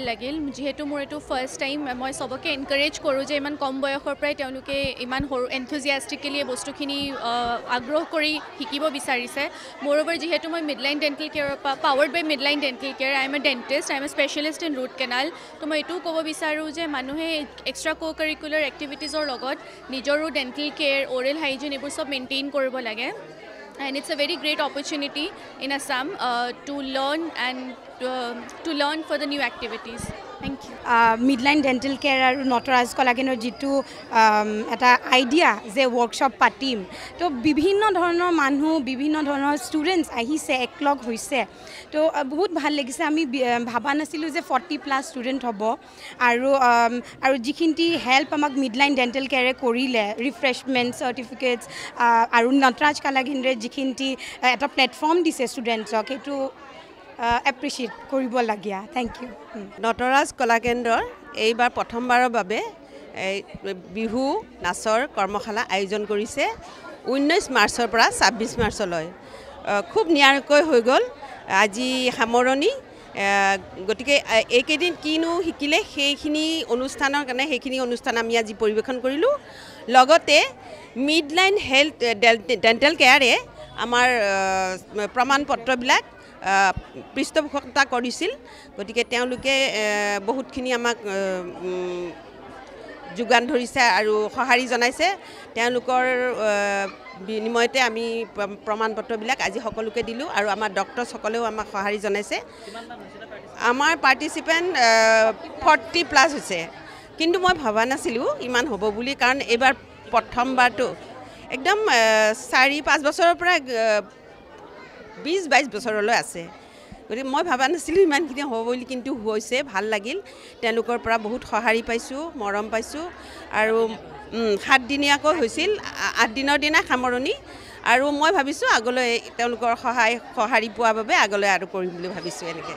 লাগিল যেহেতু মোৰ এইটো ফাৰ্ষ্ট টাইম মই সবকে এনকাৰেজ কৰোঁ যে ইমান কম বয়সৰ পৰাই তেওঁলোকে ইমান এনথুজিয়াষ্টিকেলি বস্তুখিনি আগ্ৰহ কৰি শিকিব বিচাৰিছে মোৰঅভাৰ যেহেতু মই মিডলাইন ডেণ্টেল কেয়াৰৰ powered by midline dental care I am a dentist I am a specialist in root canal তো মই এইটোও ক'ব বিচাৰোঁ যে মানুহে এক্সট্ৰা কো কাৰিকুলাৰ এক্টিভিটিজৰ লগত নিজৰো ডেণ্টেল কেয়াৰ অৰেল হাইজিন এইবোৰ সব মেইনটেইন কৰিব লাগে and it's a very great opportunity in Assam to learn for the new activities. Thank you. Midline Dental Care আৰু নটৰাজ কলাকেন্দ্ৰৰ যিটো এটা আইডিয়া যে ৱৰ্কশ্বপ পাতিম তো বিভিন্ন ধৰণৰ মানুহ বিভিন্ন ধৰণৰ ষ্টুডেণ্টছ আহিছে একলগ হৈছে তো বহুত ভাল লাগিছে আমি ভাবা নাছিলোঁ যে 40+ ষ্টুডেণ্ট হ'ব আৰু যিখিনি হেল্প আমাক মিডলাইন ডেণ্টেল কেয়াৰে কৰিলে ৰিফ্ৰেছমেণ্ট চাৰ্টিফিকেটছ আৰু নটৰাজ কলাকেন্দ্ৰে যিখিনি এটা প্লেটফৰ্ম দিছে ষ্টুডেণ্টছক সেইটো এপ্ৰিচিয়েট কৰিব লগীয়া থেংক ইউ নটৰাজ কলাকেন্দ্ৰৰ এইবাৰ প্ৰথমবাৰৰ বাবে বিহু নাচৰ কৰ্মশালা আয়োজন কৰিছে 19 মাৰ্চৰ পৰা 26 মাৰ্চলৈ খুব নিয়াৰকৈ হৈ গ'ল আজি সামৰণি গতিকে এইকেইদিন কিনো শিকিলে সেইখিনি অনুষ্ঠানৰ কাৰণে সেইখিনি অনুষ্ঠান আমি আজি পৰিৱেশন কৰিলোঁ লগতে মিডলাইন হেল্থ ডেণ্টেল কেয়াৰে আমাৰ প্ৰমাণপত্ৰবিলাক পৃষ্ঠপোষকতা কৰিছিল গতিকে তেওঁলোকে বহুতখিনি আমাক যোগান ধৰিছে আৰু সঁহাৰি জনাইছে তেওঁলোকৰ বিনিময়তে আমি প্ৰমাণপত্ৰবিলাক আজি সকলোকে দিলোঁ আৰু আমাৰ ডক্টৰসকলেও আমাক সঁহাৰি জনাইছে আমাৰ পাৰ্টিচিপেণ্ট 40+ হৈছে কিন্তু মই ভবা নাছিলোঁ ইমান হ'ব বুলি কাৰণ এইবাৰ প্ৰথমবাৰটো একদম 4-5 বছৰৰ পৰা 20-22 বছৰলৈ আছে গতিকে মই ভাবা নাছিলোঁ ইমানখিনি হ'ব বুলি কিন্তু হৈছে ভাল লাগিল তেওঁলোকৰ পৰা বহুত সঁহাৰি পাইছোঁ মৰম পাইছোঁ আৰু 7 দিনীয়াকৈ হৈছিল 8 দিনৰ দিনা সামৰণি আৰু মই ভাবিছোঁ আগলৈ তেওঁলোকৰ সঁহাৰি পোৱাৰ বাবে আগলৈ আৰু কৰিম বুলি ভাবিছোঁ এনেকৈ